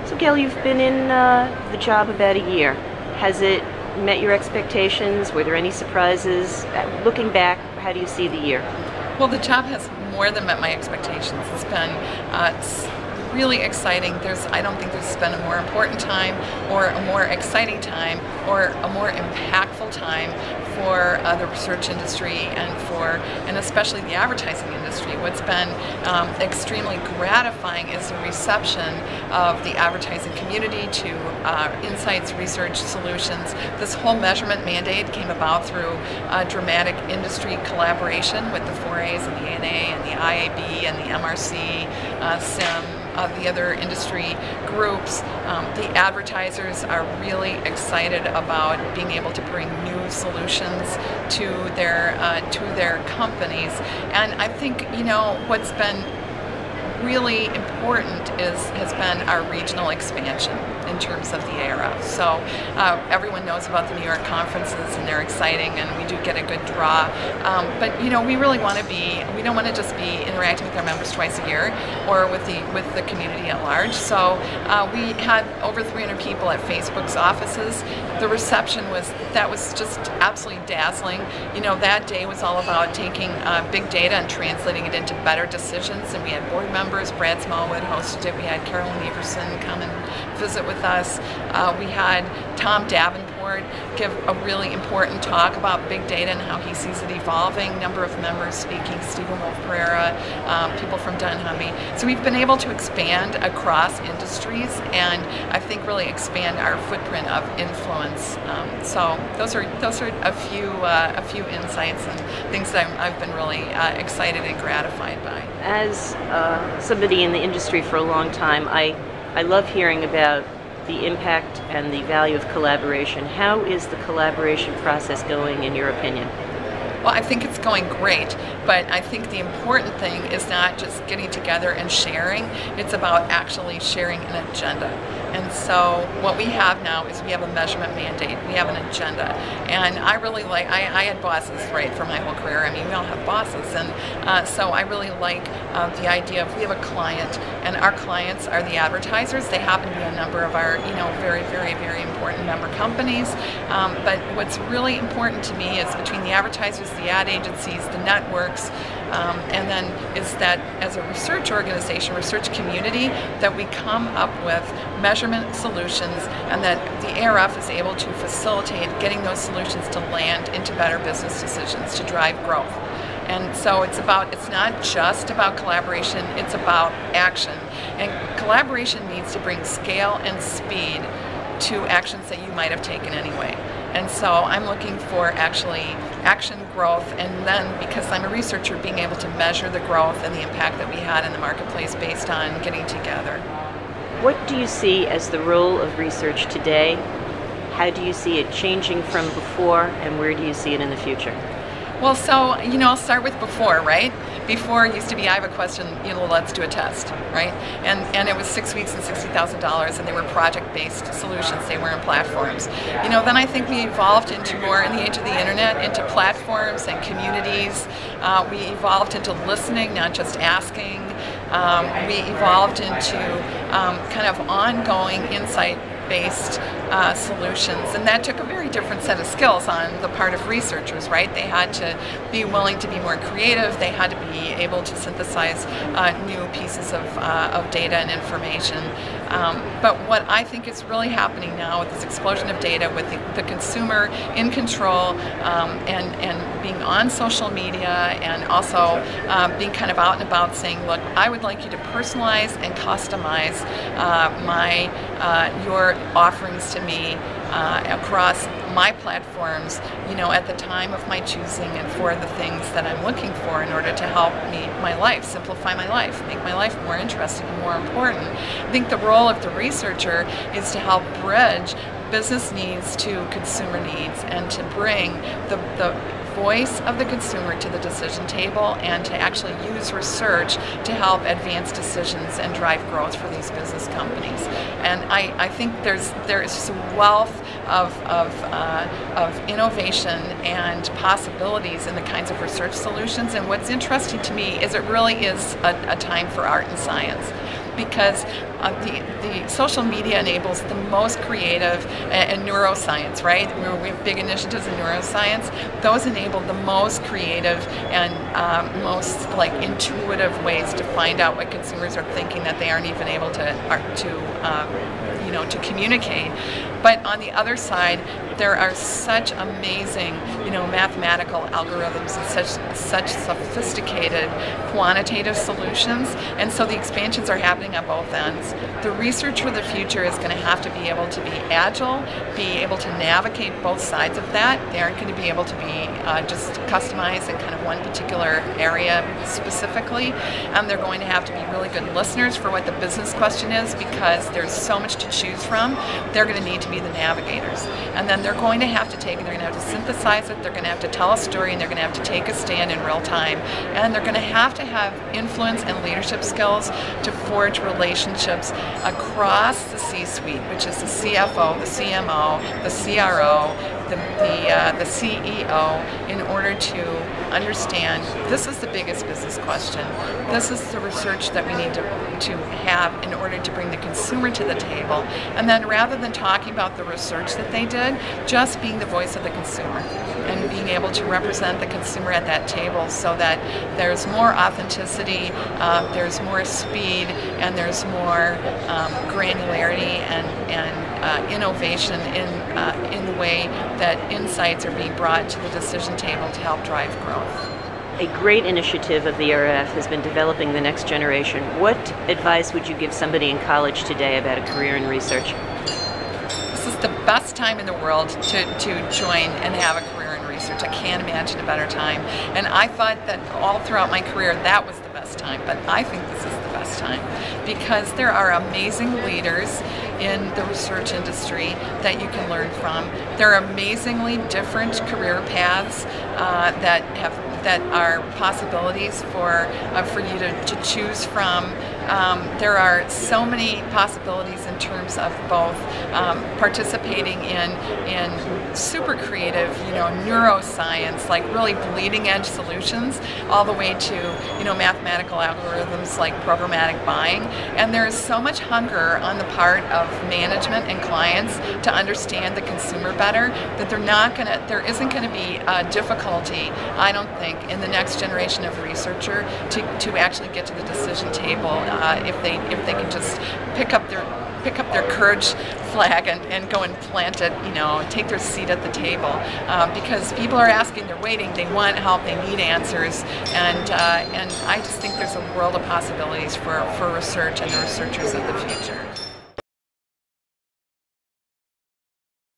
So Gail, you've been in the job about a year. Has it met your expectations? Were there any surprises? Looking back, how do you see the year? Well, the job has more than met my expectations. It's really exciting. I don't think there's been a more important time or a more exciting time or a more impactful time for the research industry and especially the advertising industry. What's been extremely gratifying is the reception of the advertising community to insights, research, solutions. This whole measurement mandate came about through dramatic industry collaboration with the 4As and the ANA and the IAB and the MRC, SIM, the other industry groups. The advertisers are really excited about being able to bring new solutions to their companies. And I think, what's been really important has been our regional expansion in terms of the ARF. So everyone knows about the New York conferences and they're exciting and we do get a good draw. But we really want to we don't want to just be interacting with our members twice a year or with the community at large. So we had over 300 people at Facebook's offices. The reception was just absolutely dazzling. That day was all about taking big data and translating it into better decisions, and we had board members. Brad Smallwood hosted it. We had Carolyn Everson come and visit with us. We had Tom Davenport give a really important talk about big data and how he sees it evolving. Number of members speaking, Stephen Wolf Pereira, people from dunnhumby. So we've been able to expand across industries and I think really expand our footprint of influence. So those are a few insights and things that I've been really excited and gratified by. As somebody in the industry for a long time, I love hearing about the impact and the value of collaboration. How is the collaboration process going, in your opinion? Well, I think it's going great, but I think the important thing is not just getting together and sharing, it's about actually sharing an agenda. And so what we have now is we have a measurement mandate, we have an agenda. And I really like, I had bosses, right, for my whole career. I mean, we all have bosses. And so I really like the idea of we have a client, and our clients are the advertisers. They happen to be a number of our, very, very, very important member companies. But what's really important to me is between the advertisers, the ad agencies, the networks, and then is that as a research organization, research community, that we come up with measurement solutions and that the ARF is able to facilitate getting those solutions to land into better business decisions to drive growth. And so it's not just about collaboration, it's about action. And collaboration needs to bring scale and speed to actions that you might have taken anyway. And so I'm looking for actually action, growth, and then because I'm a researcher, being able to measure the growth and the impact that we had in the marketplace based on getting together. What do you see as the role of research today? How do you see it changing from before, and where do you see it in the future? Well, so, I'll start with before, right? Before it used to be, I have a question, let's do a test, right? And it was 6 weeks and $60,000, and they were project-based solutions, they weren't platforms. Then I think we evolved into more, in the age of the internet, into platforms and communities. We evolved into listening, not just asking. We evolved into kind of ongoing insight-based solutions, and that took a very different set of skills on the part of researchers, right? They had to be willing to be more creative, they had to be able to synthesize new pieces of data and information. But what I think is really happening now with this explosion of data, with the consumer in control and being on social media and also being kind of out and about saying, look, I would like you to personalize and customize your offerings to me across my platforms, at the time of my choosing and for the things that I'm looking for in order to help me, my life, simplify my life, make my life more interesting and more important. I think the role of the researcher is to help bridge business needs to consumer needs and to bring the voice of the consumer to the decision table and to actually use research to help advance decisions and drive growth for these business companies. And I think there is just a wealth of innovation and possibilities in the kinds of research solutions. And what's interesting to me is it really is a time for art and science, because the social media enables the most creative and neuroscience, right? We have big initiatives in neuroscience. Those enable the most creative and most like intuitive ways to find out what consumers are thinking that they aren't even able to communicate. But on the other side, there are such amazing, mathematical algorithms and such sophisticated quantitative solutions, and so the expansions are happening on both ends. The research for the future is going to have to be able to be agile, be able to navigate both sides of that. They aren't going to be able to be just customized in kind of one particular area specifically, and they're going to have to be really good listeners for what the business question is, because there's so much to choose from. They're going to need to be the navigators, and then they're going to have to synthesize it, they're going to have to tell a story, and they're going to have to take a stand in real time, and they're going to have influence and leadership skills to forge relationships across the C-suite, which is the CFO, the CMO, the CRO, the CEO, in order to understand this is the biggest business question. This is the research that we need to have in order to bring the consumer to the table. And then rather than talking about the research that they did, just being the voice of the consumer and being able to represent the consumer at that table so that there's more authenticity, there's more speed, and there's more granularity and innovation in the way that insights are being brought to the decision table to help drive growth. A great initiative of the ARF has been developing the next generation. What advice would you give somebody in college today about a career in research? This is the best time in the world to join and have a career in research. I can't imagine a better time. And I thought that all throughout my career that was the best time, but I think this is the best time because there are amazing leaders in the research industry that you can learn from. There are amazingly different career paths that are possibilities for you to choose from. There are so many possibilities in terms of both participating in super creative, neuroscience, like really bleeding edge solutions, all the way to, mathematical algorithms like programmatic buying. And there is so much hunger on the part of management and clients to understand the consumer better that there isn't going to be difficulty, I don't think, in the next generation of researcher to actually get to the decision table if they can just pick up their courage flag and go and plant it, take their seat at the table, because people are asking, they're waiting, they want help, they need answers, and I just think there's a world of possibilities for research and the researchers of the future.